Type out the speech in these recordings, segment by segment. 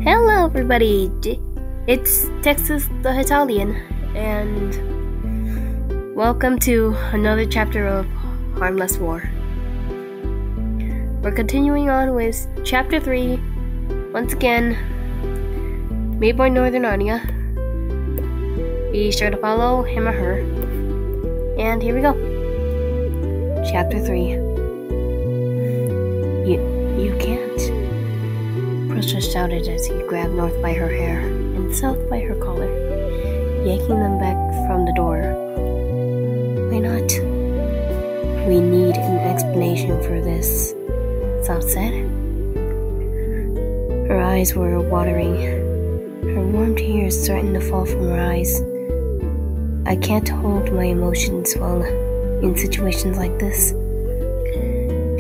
Hello everybody, it's Texas the Italian, and welcome to another chapter of Harmless War. We're continuing on with chapter 3, once again, made by Northern Narnia. Be sure to follow him or her, and here we go. Chapter 3. You can't. Prussia shouted as he grabbed North by her hair and South by her collar, yanking them back from the door. Why not? We need an explanation for this, South said. Her eyes were watering. Her warm tears threatened to fall from her eyes. I can't hold my emotions well in situations like this,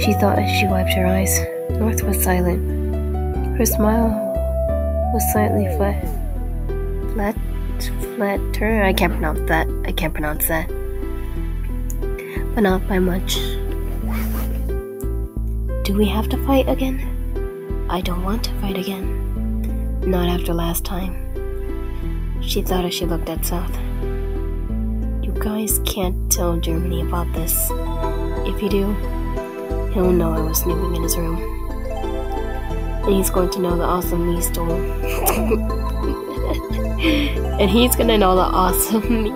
she thought as she wiped her eyes. North was silent. Her smile was slightly flatter. I can't pronounce that. But not by much. Do we have to fight again? I don't want to fight again. Not after last time. She thought as she looked at South. You guys can't tell Germany about this. If you do, he'll know I was snooping in his room. And he's going to know the awesome me stole. And he's gonna know the awesome me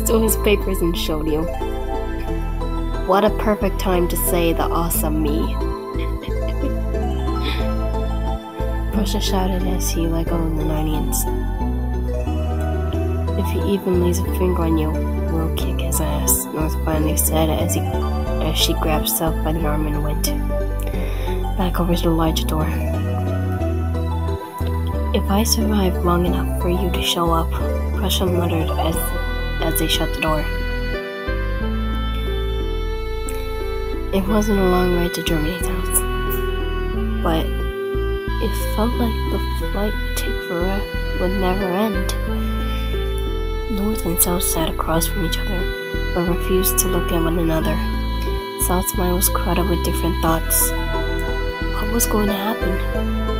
stole his papers and showed you. What a perfect time to say the awesome me. Prussia shouted as he let go of the Narnians. If he even lays a finger on you, we'll kick his ass, North finally said as she grabbed South by the arm and went back over to the large door. If I survive long enough for you to show up, Prussia muttered as they shut the door. It wasn't a long ride to Germany's house, but it felt like the flight would never end. North and South sat across from each other, but refused to look at one another. South's mind was crowded with different thoughts. What was going to happen?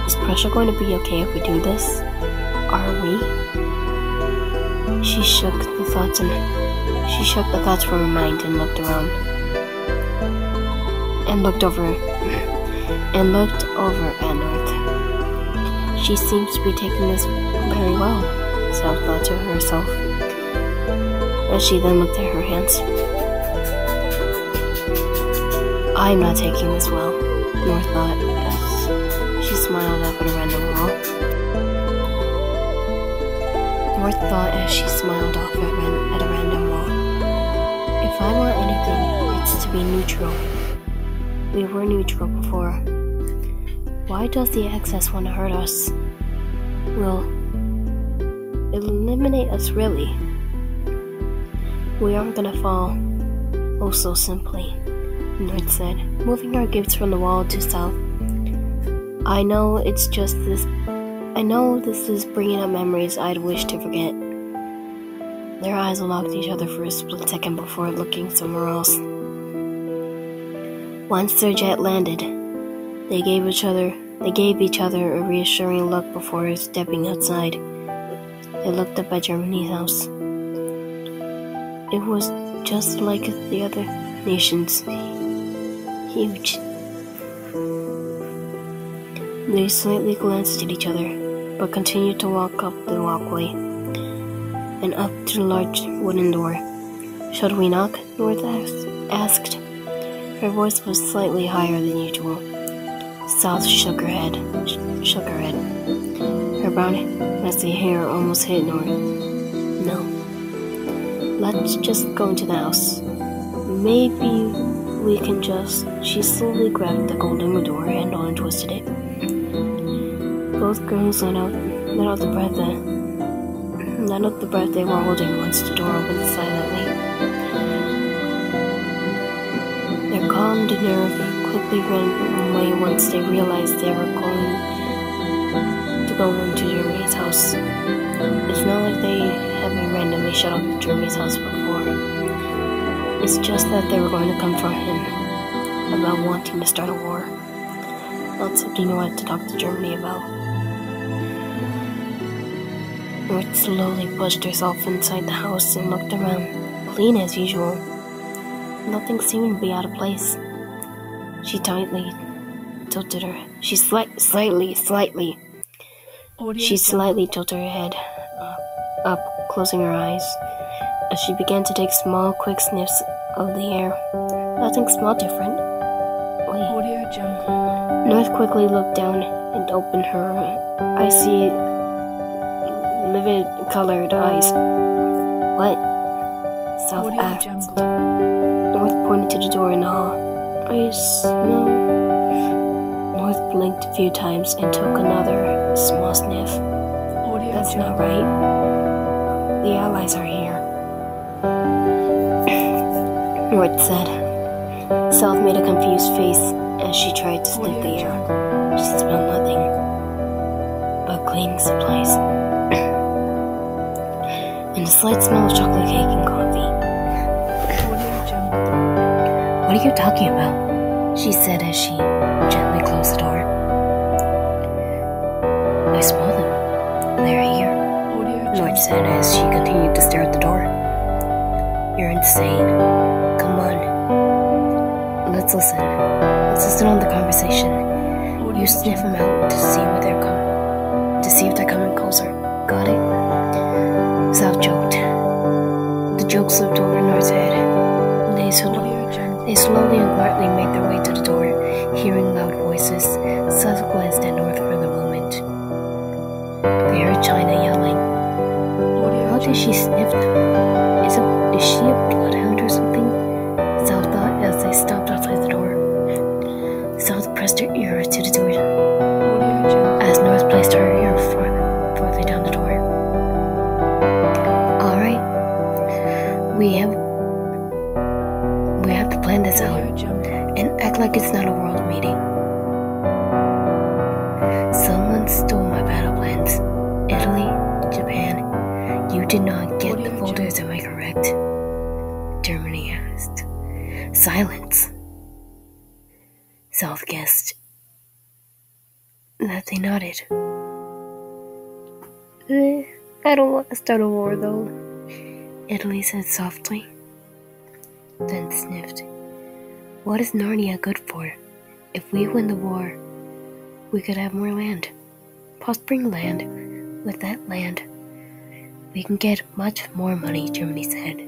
Is Prussia going to be okay if we do this? Are we? She shook the thoughts from her mind and looked around. And looked over at North. She seems to be taking this very well, South thought to herself, as she then looked at her hands. I'm not taking this well, North thought as she smiled up at a random wall. North thought as she smiled off at a random wall. If I want anything, it's to be neutral. We were neutral before. Why does the excess want to hurt us? Will eliminate us really. We aren't gonna fall oh so simply, North said, moving her gifts from the wall to South. I know this is bringing up memories I'd wish to forget. Their eyes locked each other for a split second before looking somewhere else. Once their jet landed, they gave each other a reassuring look before stepping outside. They looked up at Germany's house. It was just like the other nations. Huge. They slightly glanced at each other, but continued to walk up the walkway and up to the large wooden door. Should we knock? North asked. Her voice was slightly higher than usual. South shook her head. Her brown, messy hair almost hit North. No. Let's just go into the house. Maybe we can just... She slowly grabbed the golden door handle and twisted it. Both girls let out the breath they were holding once the door opened silently. Their calm nerve quickly ran away once they realized they were going to go into Germany's house. It's not like they had been randomly shut up at Germany's house before. It's just that they were going to confront him about wanting to start a war. not something you wanted to talk to Germany about. North slowly pushed herself inside the house and looked around, clean as usual. Nothing seemed to be out of place. She tightly tilted her. She slightly tilted her head up, closing her eyes. As she began to take small, quick sniffs of the air, nothing smelled different. North quickly looked down and opened her icy, livid-colored eyes. What? South asked. North pointed to the door in the hall. I smell. North blinked a few times and took another small sniff. That's not right. The Allies are here, North said. South made a confused face as she tried to sniff the air. She smelled nothing but cleaning supplies and a slight smell of chocolate cake and coffee. What are you talking about? She said as she gently closed the door. I smell them. They're here, North said as she continued to stare at the door. You're insane. Come on. Let's listen. Let's listen on the conversation. You sniff them out to see where they're coming. To see if they're coming closer. Got it? South joked. The joke slipped over North's head. They slowly and quietly made their way to the door, hearing loud voices. South glanced at North for the moment. They heard China yelling. How did she sniff them? Is she a bloodhound or something? South thought as they stopped outside the door. South pressed her ear to the door as North placed her ear further down the door. Alright. We have to plan this out and act like it's not a world meeting. Someone stole my battle plans. Italy, Japan. You did not get the folders, am I correct? Germany asked. Silence. South guessed that they nodded. I don't want to start a war though, Italy said softly, then sniffed. What is Narnia good for? If we win the war, we could have more land. Prospering land. With that land, we can get much more money, Germany said.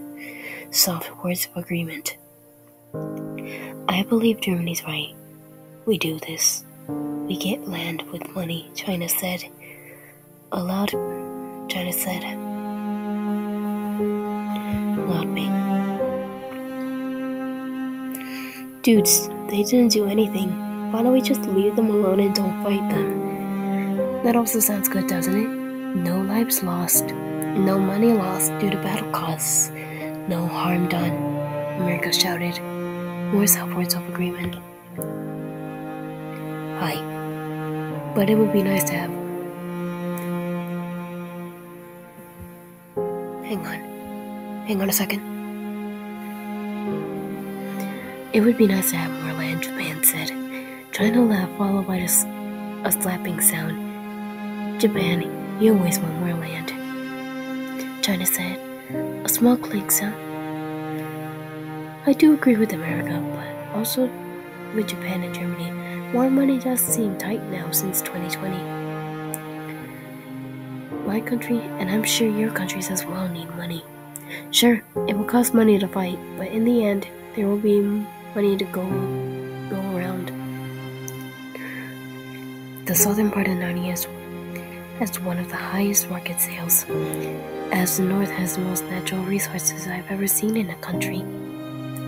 Soft words of agreement. I believe Germany's right. We do this. We get land with money, China said. Aloud, China said. Loud bang. Dudes, they didn't do anything. Why don't we just leave them alone and don't fight them? That also sounds good, doesn't it? No lives lost. No money lost due to battle costs. No harm done, America shouted. More soft words of agreement. Hi. But it would be nice to have... Hang on a second. It would be nice to have more land, Japan said, trying to laugh followed by a slapping sound. Japan, you always want more land, China said, a small clink sound. I do agree with America, but also with Japan and Germany. More money does seem tight now since 2020. My country, and I'm sure your countries as well, need money. Sure, it will cost money to fight, but in the end, there will be money to go around. The southern part of Narnia has one of the highest market sales, as the north has the most natural resources I've ever seen in a country,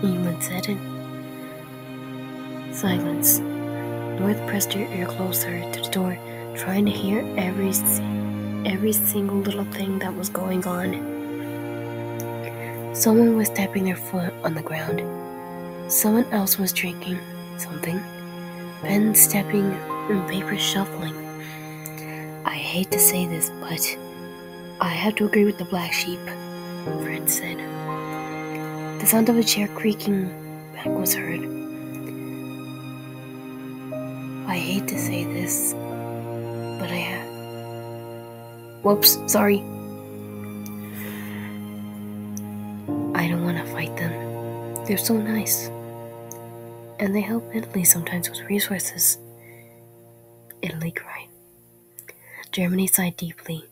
England said. Silence. North pressed her ear closer to the door, trying to hear every single little thing that was going on. Someone was tapping their foot on the ground. Someone else was drinking something. Pens tapping and paper shuffling. I hate to say this, but I have to agree with the black sheep, Fred said. The sound of a chair creaking back was heard. I hate to say this, but I have. Whoops, sorry. I don't want to fight them. They're so nice. And they help Italy sometimes with resources. Italy cried. Germany sighed deeply.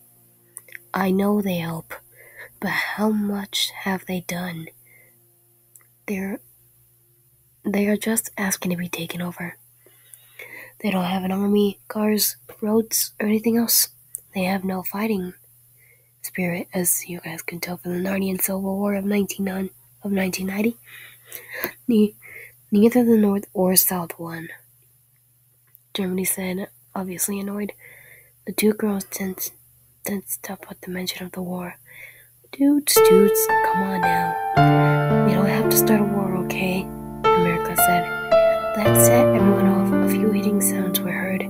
I know they help, but how much have they done? They are just asking to be taken over. They don't have an army, cars, roads, or anything else. They have no fighting spirit, as you guys can tell from the Narnia Civil War of 1990. Neither the North or South won. Germany said, obviously annoyed. The two girls tensed up at the mention of the war. Dudes, come on now. We don't have to start a war, okay? America said. That set everyone off. A few hitting sounds were heard,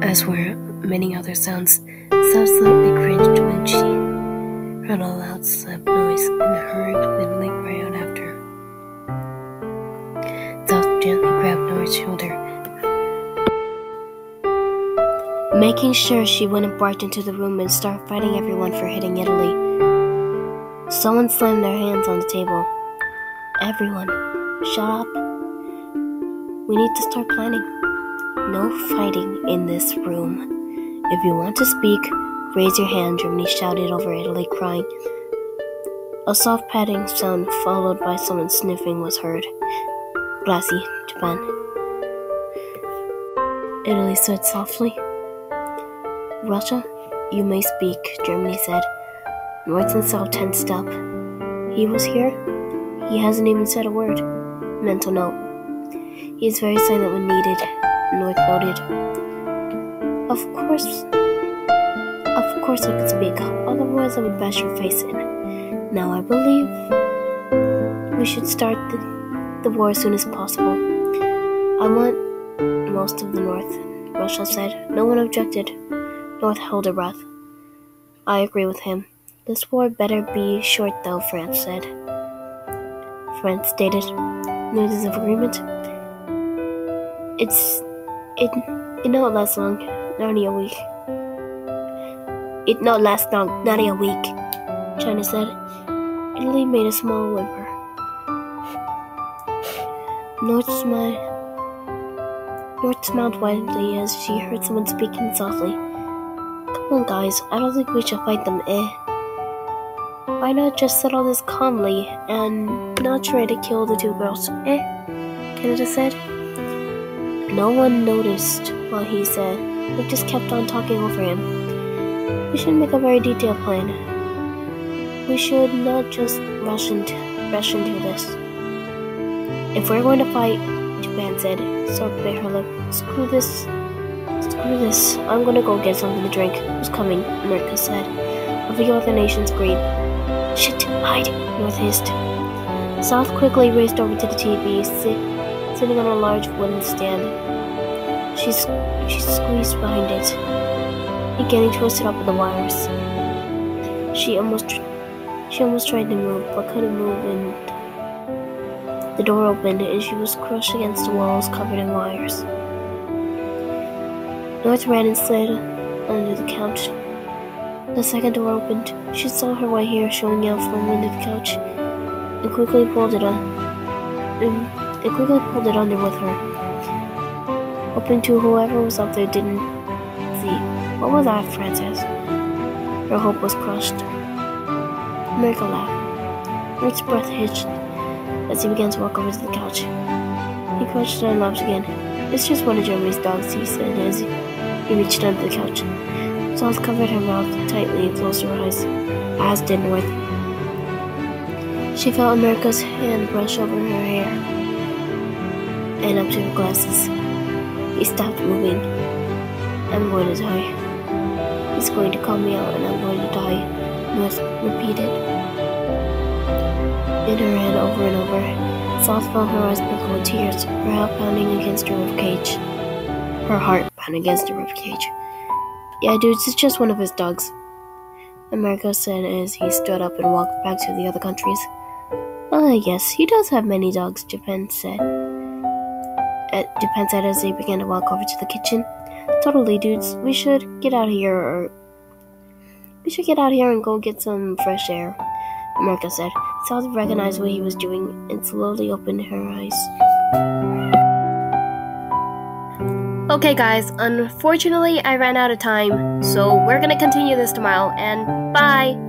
as were many other sounds. South slightly cringed when she heard a loud slap noise and heard Lindley cry out after. South gently grabbed Nora's shoulder, making sure she wouldn't barge into the room and start fighting everyone for hitting Italy. Someone slammed their hands on the table. Everyone, shut up. We need to start planning. No fighting in this room. If you want to speak, raise your hand, Germany shouted over Italy, crying. A soft patting sound followed by someone sniffing was heard. Glassy, Japan. Italy said softly. Russia, you may speak, Germany said. North and South tensed up. He was here? He hasn't even said a word. Mental note. He is very silent when needed, North noted. Of course I could speak, otherwise I would bash your face in. Now I believe we should start the war as soon as possible. I want most of the North, Russia said. No one objected. North held her breath. I agree with him. This war better be short though, France said. France stated. Notice of agreement. It not last long, not a week. It not last long, not a week, China said. Italy made a small whimper. North smiled widely as she heard someone speaking softly. Come on, guys, I don't think we should fight them, Why not just settle this calmly and not try to kill the two girls, Canada said. No one noticed what he said. They just kept on talking over him. We should make a very detailed plan. We should not just rush into this. If we're going to fight, Japan said, South bit her lip. Screw this. I'm gonna go get something to drink. Who's coming? America said. A few other nations agreed. Shit, hide, North hissed. South quickly raced over to the TV, sitting on a large wooden stand. She squeezed behind it, getting twisted up in the wires. She almost tried to move, but couldn't move, and the door opened, and she was crushed against the walls covered in wires. North ran and slid under the couch. The second door opened. She saw her white hair showing out from under the couch, and quickly pulled it under with her, hoping to whoever was up there didn't see. What was that, Frances? Her hope was crushed. America laughed. North's breath hitched as he began to walk over to the couch. He crouched and laughed again. It's just one of Germany's dogs, he said as he reached under the couch. South covered her mouth tightly and closed her eyes, as did North. She felt America's hand brush over her hair and up to her glasses. He stopped moving. I'm going to die. He's going to call me out and I'm going to die, North repeated in her head over and over. South felt her eyes sprinkle with tears, her heart pounding against her ribcage. Yeah, dudes, it's just one of his dogs, America said as he stood up and walked back to the other countries. Yes, he does have many dogs, Japan said. Dupan said as they began to walk over to the kitchen. Totally, dudes. We should get out here and go get some fresh air, America said. Sally recognized what he was doing and slowly opened her eyes. Okay guys, unfortunately I ran out of time, so we're gonna continue this tomorrow, and bye!